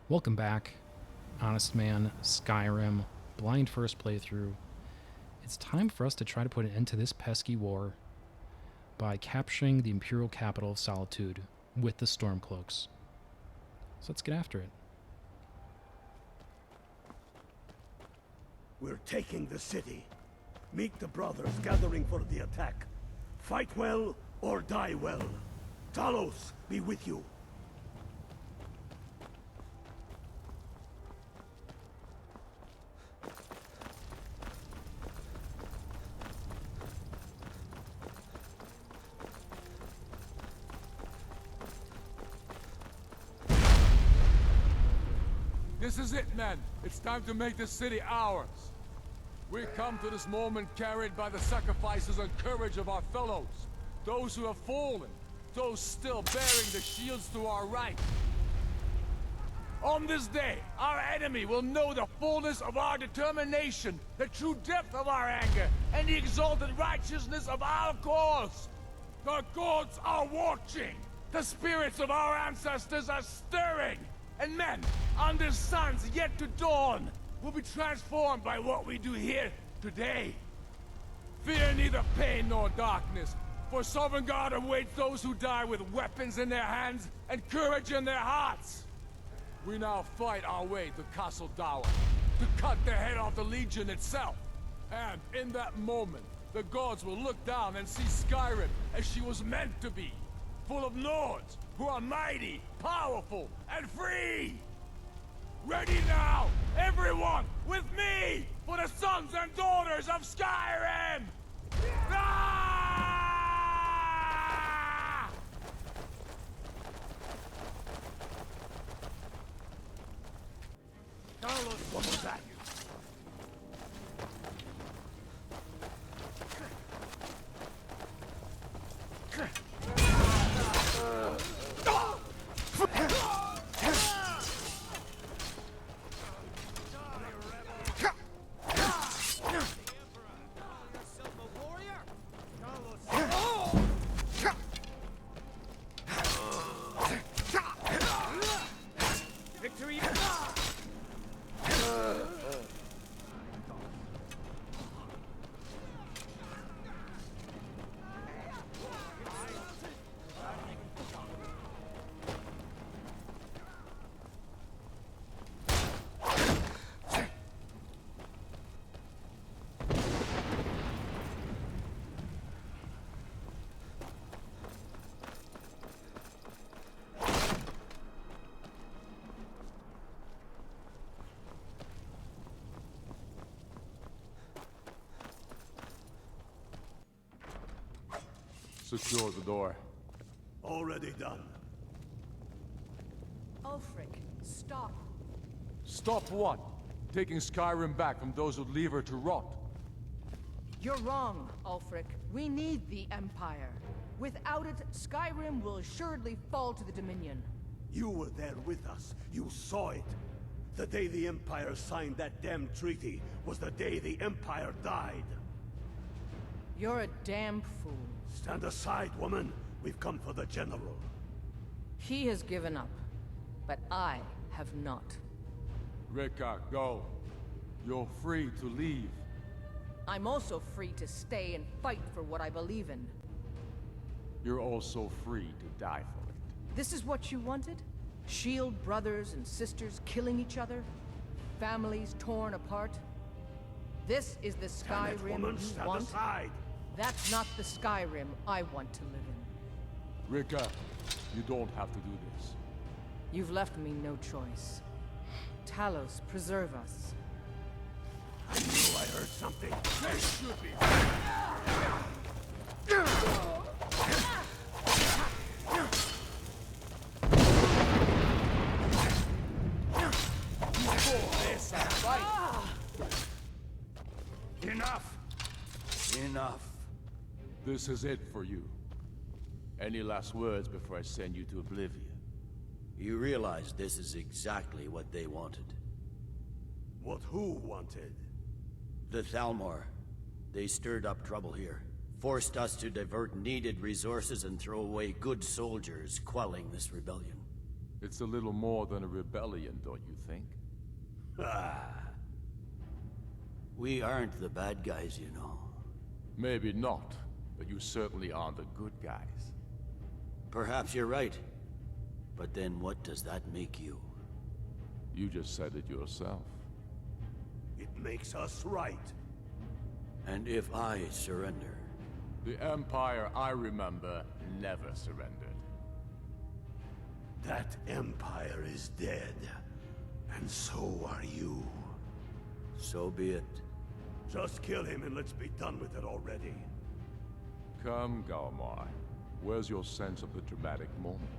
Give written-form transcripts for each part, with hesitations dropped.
Welcome back, Honestman, Skyrim, blind first playthrough. It's time for us to try to put an end to this pesky war by capturing the Imperial capital of Solitude with the Stormcloaks. So let's get after it. We're taking the city. Meet the brothers gathering for the attack. Fight well or die well. Talos be with you. This is it, men. It's time to make this city ours. We come to this moment carried by the sacrifices and courage of our fellows. Those who have fallen. Those still bearing the shields to our right. On this day, our enemy will know the fullness of our determination, the true depth of our anger, and the exalted righteousness of our cause. The gods are watching. The spirits of our ancestors are stirring. And men, under suns yet to dawn, will be transformed by what we do here today. Fear neither pain nor darkness, for Sovereign God awaits those who die with weapons in their hands and courage in their hearts. We now fight our way to Castle Dower, to cut the head off the Legion itself. And in that moment, the gods will look down and see Skyrim as she was meant to be, full of lords who are mighty, powerful, and free! Ready now, everyone, with me, for the sons and daughters of Skyrim! Ah! Carlos, what was that? Secure the door. Already done. Ulfric, stop. Stop what? Taking Skyrim back from those who leave her to rot. You're wrong, Ulfric. We need the Empire. Without it, Skyrim will assuredly fall to the Dominion. You were there with us. You saw it. The day the Empire signed that damn treaty was the day the Empire died. You're a damn fool. Stand aside, woman. We've come for the General. He has given up, but I have not. Rika, go. You're free to leave. I'm also free to stay and fight for what I believe in. You're also free to die for it. This is what you wanted? Shield brothers and sisters killing each other? Families torn apart? This is the Damn it, Skyrim woman. you Stand want? aside. That's not the Skyrim I want to live in. Rika, you don't have to do this. You've left me no choice. Talos, preserve us. I knew I heard something. This should be. This a fight. Enough. Enough. This is it for you. Any last words before I send you to oblivion? You realize this is exactly what they wanted. What who wanted? The Thalmor. They stirred up trouble here. Forced us to divert needed resources and throw away good soldiers, quelling this rebellion. It's a little more than a rebellion, don't you think? Ah. We aren't the bad guys, you know. Maybe not, but you certainly aren't the good guys. Perhaps you're right. But then what does that make you? You just said it yourself. It makes us right. And if I surrender? The Empire I remember never surrendered. That empire is dead. And so are you. So be it. Just kill him and let's be done with it already. Come, Galmar. Where's your sense of the dramatic moment?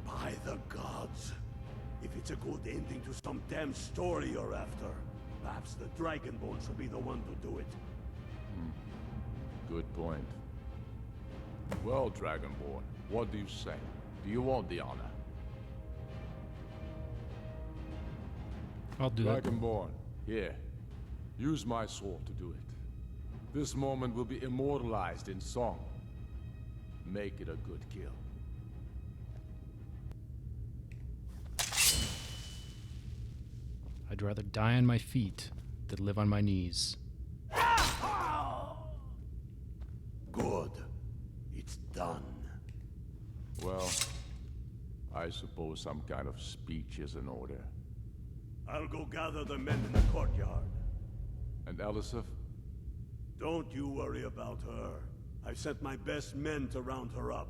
By the gods. If it's a good ending to some damn story you're after, perhaps the Dragonborn should be the one to do it. Good point. Well, Dragonborn, what do you say? Do you want the honor? I'll do it. Dragonborn, here. Use my sword to do it. This moment will be immortalized in song. Make it a good kill. I'd rather die on my feet than live on my knees. Good. It's done. Well, I suppose some kind of speech is in order. I'll go gather the men in the courtyard. And Elisif? Don't you worry about her. I've sent my best men to round her up.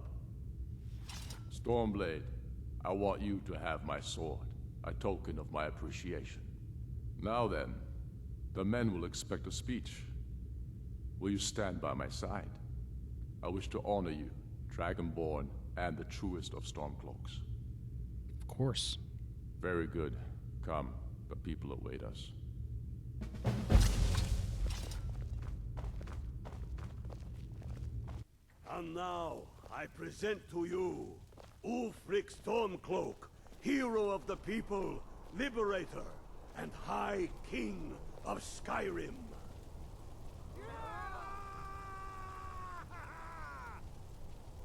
Stormblade, I want you to have my sword, a token of my appreciation. Now then, the men will expect a speech. Will you stand by my side? I wish to honor you, Dragonborn, and the truest of Stormcloaks. Of course. Very good. Come, the people await us. And now, I present to you, Ulfric Stormcloak, hero of the people, liberator, and High King of Skyrim.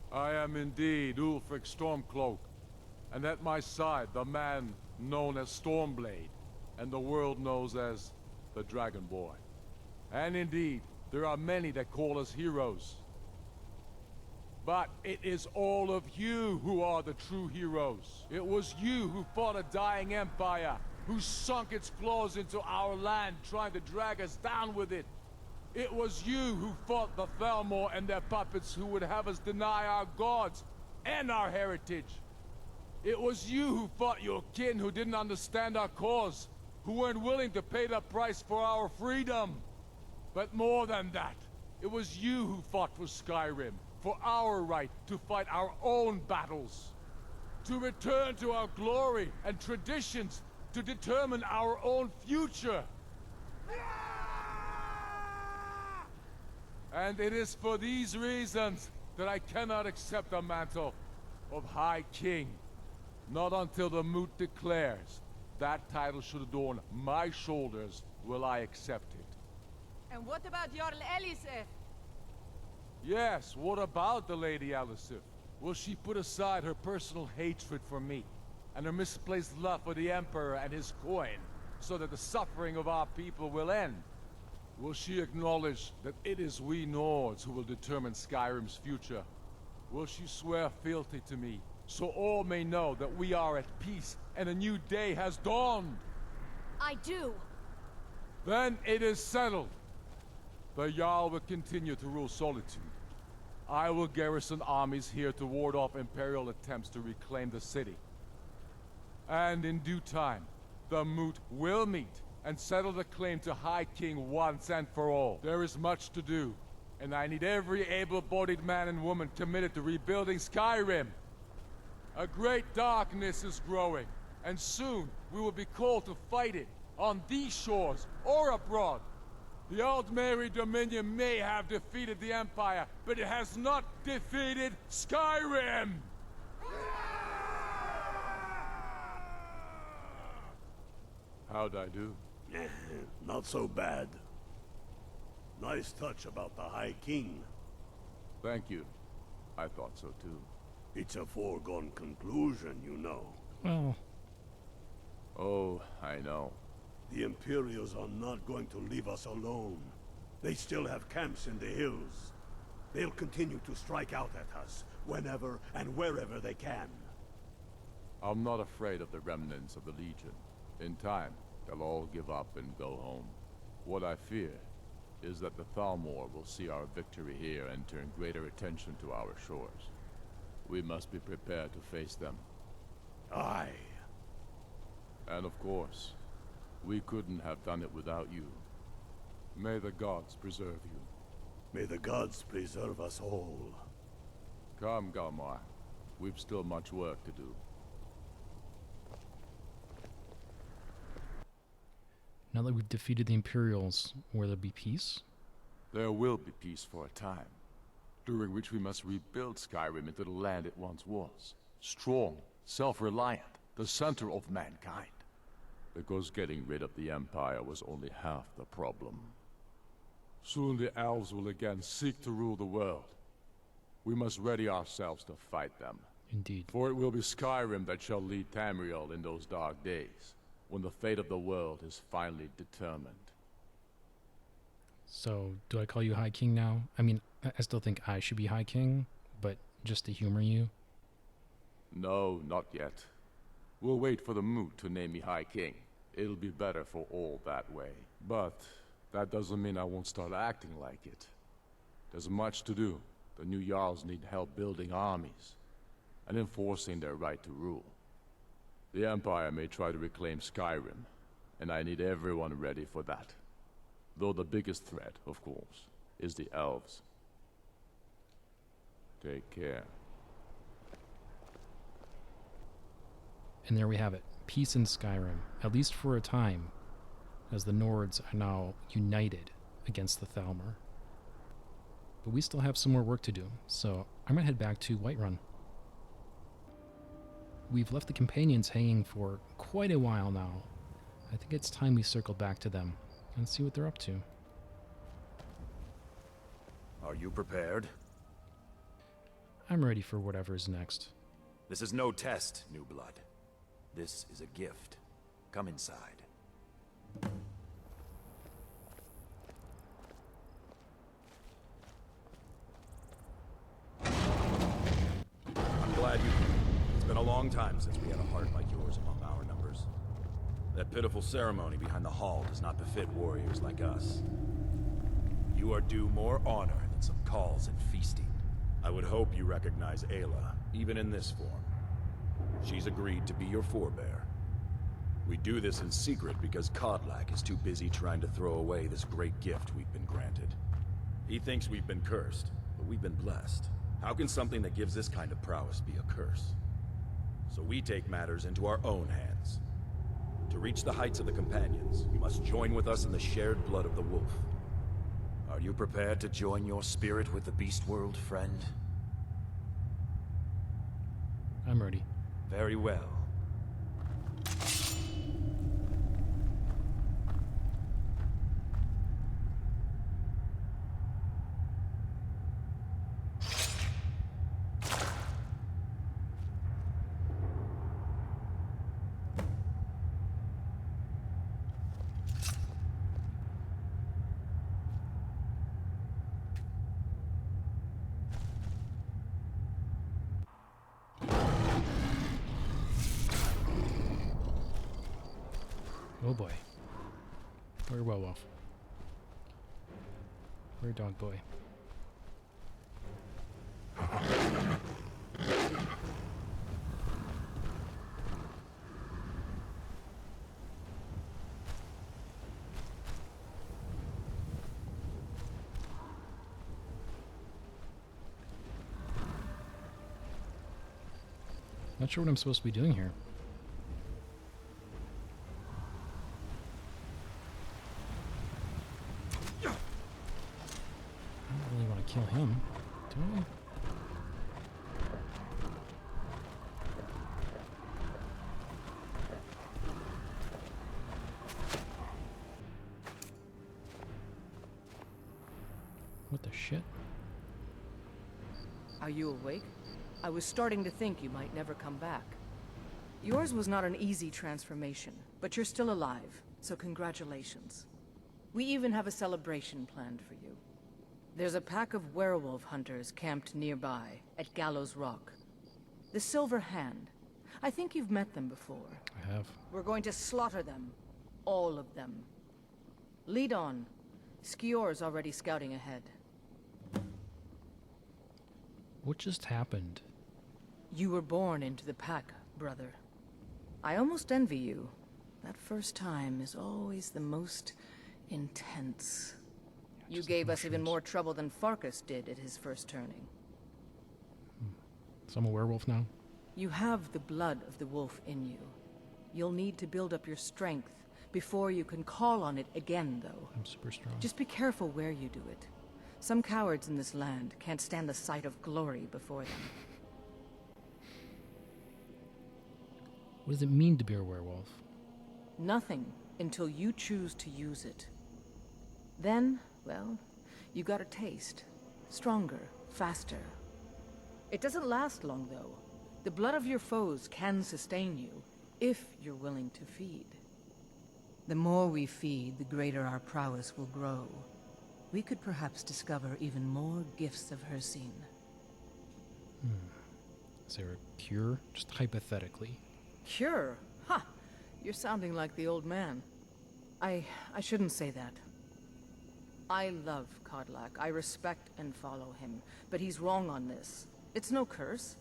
I am indeed Ulfric Stormcloak, and at my side the man known as Stormblade, and the world knows as the Dragonborn. And indeed, there are many that call us heroes. But it is all of you who are the true heroes. It was you who fought a dying empire, who sunk its claws into our land, trying to drag us down with it. It was you who fought the Thalmor and their puppets who would have us deny our gods and our heritage. It was you who fought your kin who didn't understand our cause, who weren't willing to pay the price for our freedom. But more than that, it was you who fought for Skyrim, for our right to fight our own battles, to return to our glory and traditions, to determine our own future. And it is for these reasons that I cannot accept the mantle of High King. Not until the Moot declares that title should adorn my shoulders will I accept it. And what about Jarl Elisef? Yes, what about the Lady Elisif? Will she put aside her personal hatred for me, and her misplaced love for the Emperor and his coin, so that the suffering of our people will end? Will she acknowledge that it is we Nords who will determine Skyrim's future? Will she swear fealty to me, so all may know that we are at peace and a new day has dawned? I do. Then it is settled. The Jarl will continue to rule Solitude. I will garrison armies here to ward off Imperial attempts to reclaim the city. And in due time, the Moot will meet and settle the claim to High King once and for all. There is much to do, and I need every able-bodied man and woman committed to rebuilding Skyrim. A great darkness is growing, and soon we will be called to fight it, on these shores or abroad. The Aldmeri Dominion may have defeated the Empire, but it has not defeated Skyrim! How'd I do? Not so bad. Nice touch about the High King. Thank you. I thought so too. It's a foregone conclusion, you know. Well, Oh, I know. The Imperials are not going to leave us alone. They still have camps in the hills. They'll continue to strike out at us, whenever and wherever they can. I'm not afraid of the remnants of the Legion. In time, they'll all give up and go home. What I fear is that the Thalmor will see our victory here and turn greater attention to our shores. We must be prepared to face them. Aye. And of course, we couldn't have done it without you. May the gods preserve you. May the gods preserve us all. Come, Galmar. We've still much work to do. now that we've defeated the Imperials, will there be peace? There will be peace for a time, during which we must rebuild Skyrim into the land it once was. Strong, self-reliant, the center of mankind. Because getting rid of the Empire was only half the problem. Soon the elves will again seek to rule the world. We must ready ourselves to fight them. Indeed. For it will be Skyrim that shall lead Tamriel in those dark days, when the fate of the world is finally determined. So, do I call you High King now? I mean, I still think I should be High King, but just to humor you. No, not yet. We'll wait for the mood to name me High King. It'll be better for all that way. But that doesn't mean I won't start acting like it. There's much to do. The new Jarls need help building armies and enforcing their right to rule. The Empire may try to reclaim Skyrim, and I need everyone ready for that. Though the biggest threat, of course, is the elves. Take care. And there we have it. Peace in Skyrim, at least for a time, as the Nords are now united against the Thalmor. But we still have some more work to do, so I'm going to head back to Whiterun. We've left the companions hanging for quite a while now. I think it's time we circle back to them and see what they're up to. Are you prepared? I'm ready for whatever's next. This is no test, new blood. This is a gift. Come inside. I'm glad you came. It's been a long time since we had a heart like yours among our numbers. That pitiful ceremony behind the hall does not befit warriors like us. You are due more honor than some calls and feasting. I would hope you recognize Ayla, even in this form. She's agreed to be your forebear. We do this in secret because Kodlak is too busy trying to throw away this great gift we've been granted. He thinks we've been cursed, but we've been blessed. How can something that gives this kind of prowess be a curse? So we take matters into our own hands. To reach the heights of the Companions, you must join with us in the shared blood of the wolf. Are you prepared to join your spirit with the beast world, friend? I'm ready. Very well. Oh boy. Where werewolf? Where dog boy? Not sure what I'm supposed to be doing here. Kill him, do I? What the shit? Are you awake? I was starting to think you might never come back. Yours was not an easy transformation, but you're still alive, so congratulations. We even have a celebration planned for you. There's a pack of werewolf hunters camped nearby, at Gallows Rock. The Silver Hand. I think you've met them before. I have. We're going to slaughter them. All of them. Lead on. Skior's already scouting ahead. What just happened? You were born into the pack, brother. I almost envy you. That first time is always the most intense. You gave us even more trouble than Farkas did at his first turning. So I'm a werewolf now? You have the blood of the wolf in you. You'll need to build up your strength before you can call on it again, though. I'm super strong. Just be careful where you do it. Some cowards in this land can't stand the sight of glory before them. What does it mean to be a werewolf? Nothing until you choose to use it. Then, well, you got a taste. Stronger, faster. It doesn't last long, though. The blood of your foes can sustain you, if you're willing to feed. The more we feed, the greater our prowess will grow. We could perhaps discover even more gifts of Hircine. Is there a cure? Just hypothetically. Cure? Ha! You're sounding like the old man. I shouldn't say that. I love Kodlak. I respect and follow him. But he's wrong on this. It's no curse.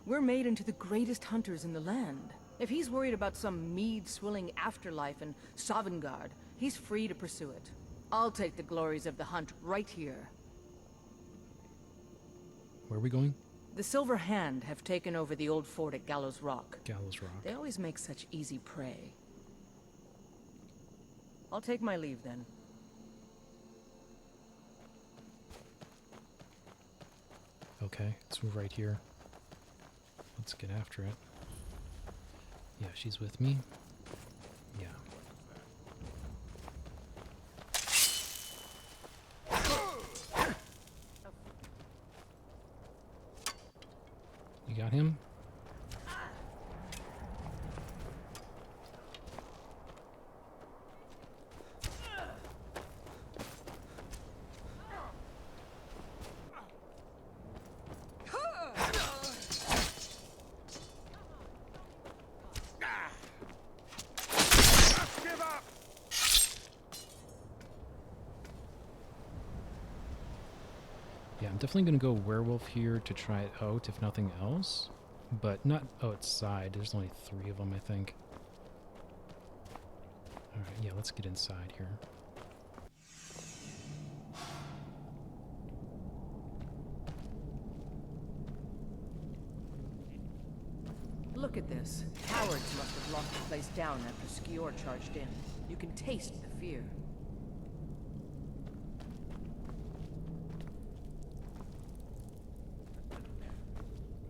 We're made into the greatest hunters in the land. If he's worried about some mead-swilling afterlife in Sovngarde, he's free to pursue it. I'll take the glories of the hunt right here. Where are we going? The Silver Hand have taken over the old fort at Gallows Rock. Gallows Rock. They always make such easy prey. I'll take my leave then. Okay, it's right here. Let's get after it. Yeah, she's with me. Yeah. You got him? Yeah, I'm definitely going to go werewolf here to try it out, if nothing else. But not outside. There's only 3 of them, I think. Alright, yeah, let's get inside here. Look at this. Cowards must have locked the place down after Skior charged in. You can taste the fear.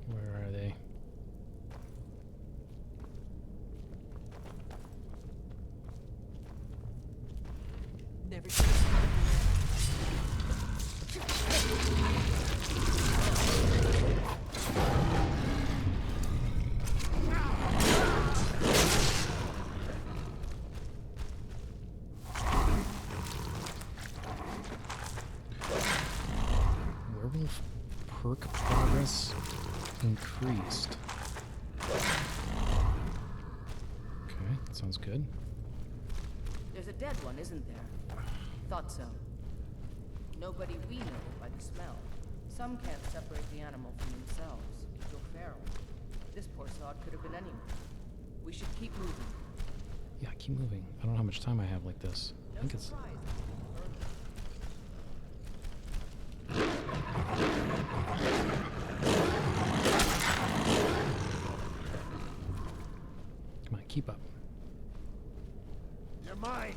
Where are they? Never Werewolf perk progress increased. Okay, that sounds good. There's a dead one, isn't there? Thought so. Nobody we know by the smell. Some can't separate the animal from themselves. It's so feral. This poor sod could have been anyone. We should keep moving. Yeah, keep moving. I don't know how much time I have like this. I think it's... Come on, keep up. You're mine.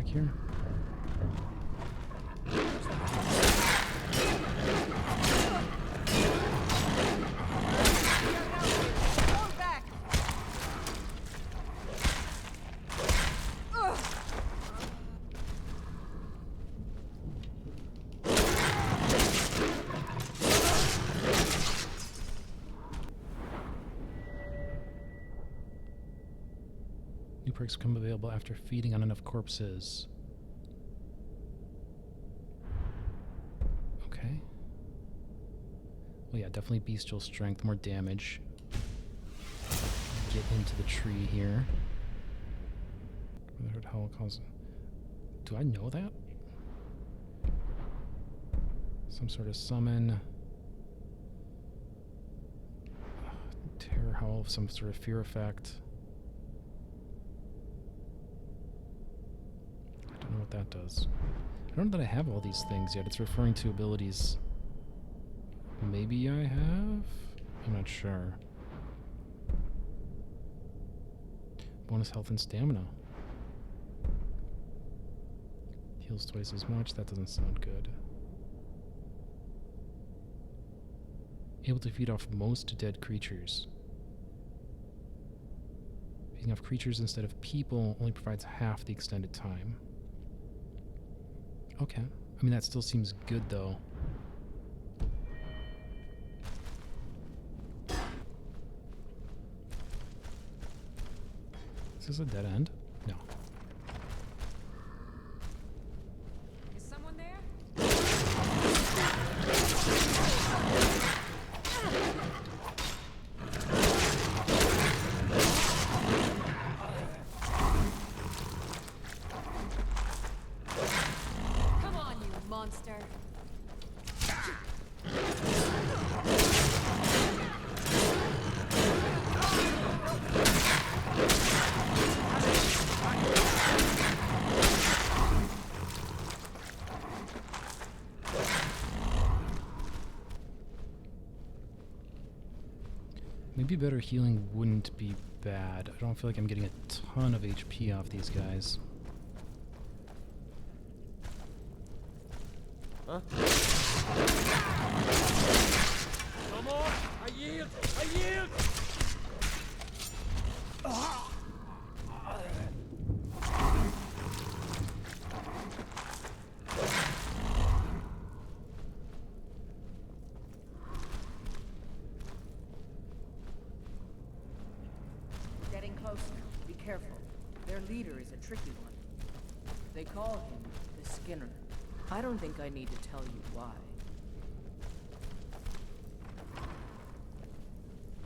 back here? New perks become available after feeding on enough corpses. Okay. Well, yeah, definitely bestial strength, more damage. Get into the tree here. Do I know that? Some sort of summon. Terror howl, some sort of fear effect. I don't know what that does. I don't know that I have all these things yet. It's referring to abilities. Maybe I have? I'm not sure. Bonus health and stamina. Heals twice as much. That doesn't sound good. Able to feed off most dead creatures. Feeding off creatures instead of people only provides half the extended time. Okay. I mean, that still seems good, though. Is this a dead end? No. Is someone there? Come on, you monster. Maybe better healing wouldn't be bad. I don't feel like I'm getting a ton of HP off these guys. Huh? No more! I yield! I yield! Getting close now. Be careful. Their leader is a tricky one. They call him the Skinner. I don't think I need to tell you why.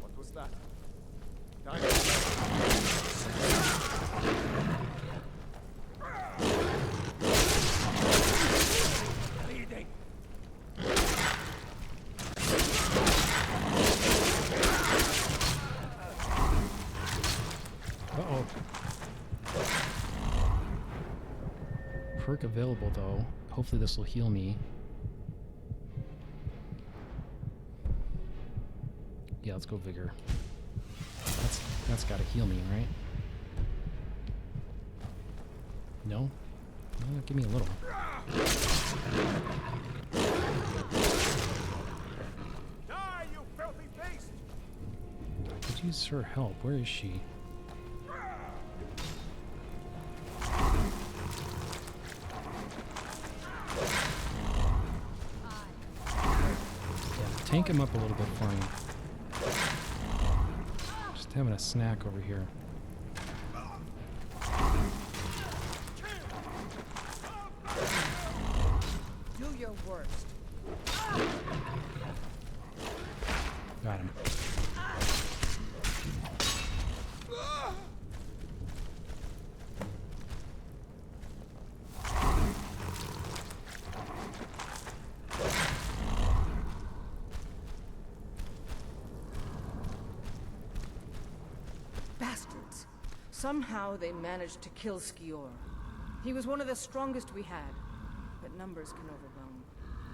What was that? Bleeding. Uh-oh. Perk available, though. Hopefully this will heal me. Yeah, let's go Vigor. That's gotta heal me, right? No? No, give me a little. Die, you filthy beast! I could use her help. Where is she? Yeah, tank him up a little bit for me. Just having a snack over here. Do your worst. Got him. Bastards. Somehow they managed to kill Skior. He was one of the strongest we had, but numbers can overwhelm.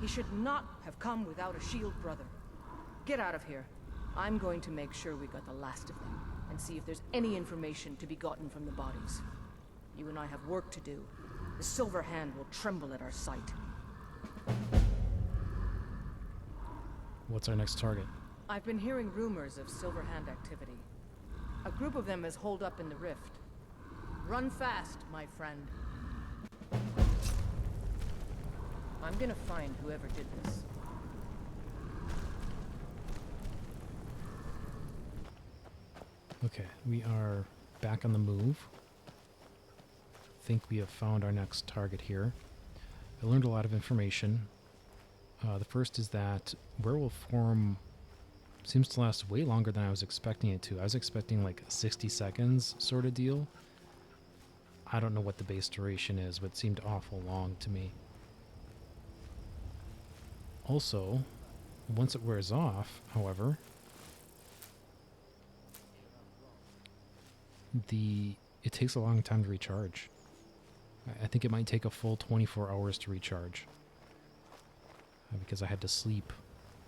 He should not have come without a shield brother. Get out of here. I'm going to make sure we got the last of them, and see if there's any information to be gotten from the bodies. You and I have work to do. The Silver Hand will tremble at our sight. What's our next target? I've been hearing rumors of Silver Hand activity. A group of them is holed up in the rift. Run fast, my friend. I'm gonna find whoever did this. Okay, we are back on the move. Think we have found our next target here. I learned a lot of information. The first is that werewolf form seems to last way longer than I was expecting it to. I was expecting like 60 seconds sort of deal. I don't know what the base duration is, but it seemed awful long to me. Also, once it wears off, however, it takes a long time to recharge. I think it might take a full 24 hours to recharge. Because I had to sleep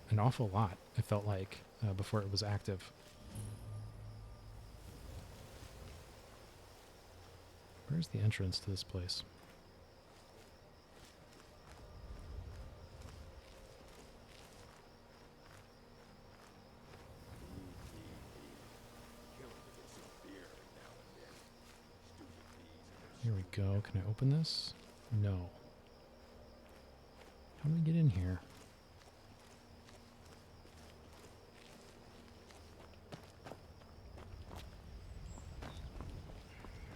an awful lot, it felt like, before it was active. Where's the entrance to this place? Here we go. Can I open this? No. How do we get in here?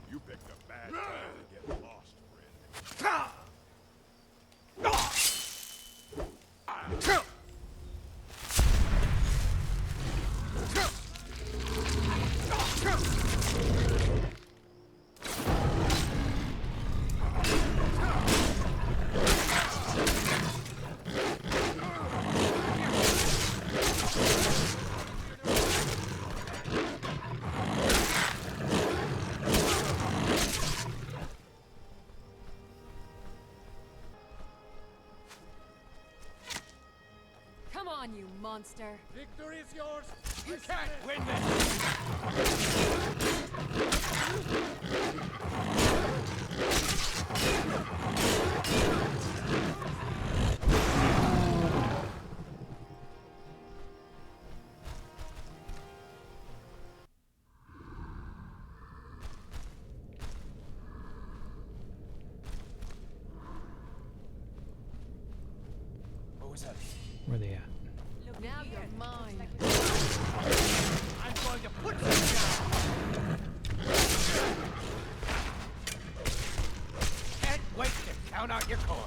You picked a bad time to get lost, friend. Come on, you monster. Victory is yours. You can't win this. What was that? Where are they at? Now you're mine. I'm going to put you down. Can't wait to count out your coin.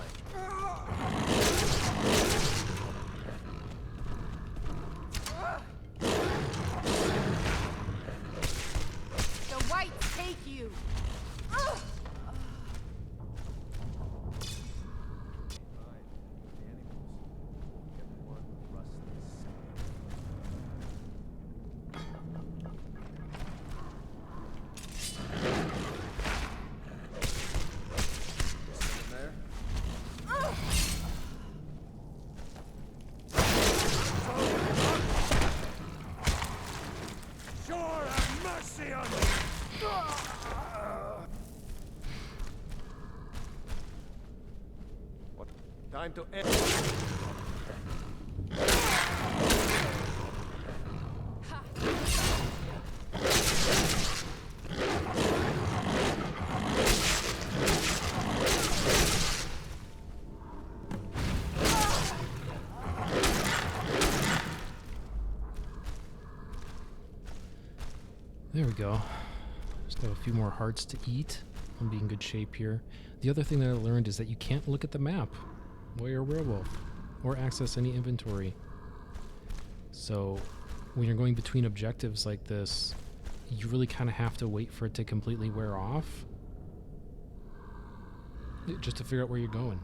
The whites take you. Sure have mercy on you. What time to end? There we go. Just have a few more hearts to eat. I'll be in good shape here. The other thing that I learned is that you can't look at the map while you're a werewolf or access any inventory. So when you're going between objectives like this, you really kind of have to wait for it to completely wear off just to figure out where you're going.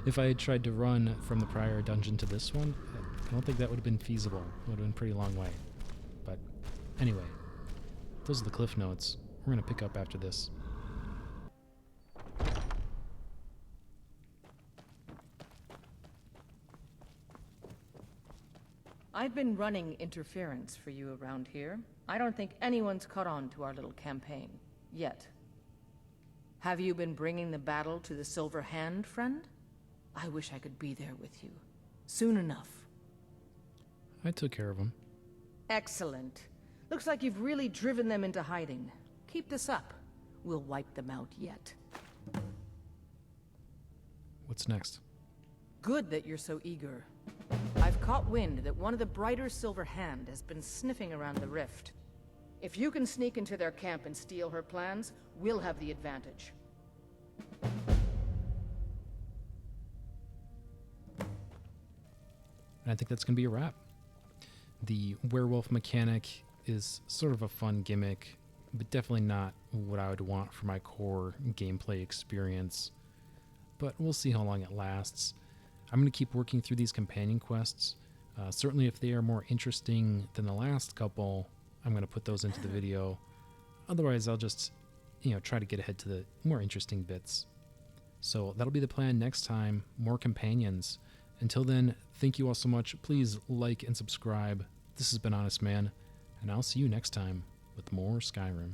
If I had tried to run from the prior dungeon to this one, I don't think that would have been feasible. It would have been a pretty long way. But anyway, those are the cliff notes. We're going to pick up after this. I've been running interference for you around here. I don't think anyone's caught on to our little campaign. Yet. Have you been bringing the battle to the Silver Hand, friend? I wish I could be there with you. Soon enough. I took care of him. Excellent. Looks like you've really driven them into hiding. Keep this up. We'll wipe them out yet. What's next? Good that you're so eager. I've caught wind that one of the Brighter Silver Hand has been sniffing around the rift. If you can sneak into their camp and steal her plans, we'll have the advantage. And I think that's going to be a wrap. The werewolf mechanic is sort of a fun gimmick, but definitely not what I would want for my core gameplay experience. But we'll see how long it lasts. I'm going to keep working through these companion quests. Certainly if they are more interesting than the last couple, I'm going to put those into the video. Otherwise, I'll just, try to get ahead to the more interesting bits. So that'll be the plan next time, more companions. Until then, thank you all so much. Please like and subscribe. This has been Honest Man, and I'll see you next time with more Skyrim.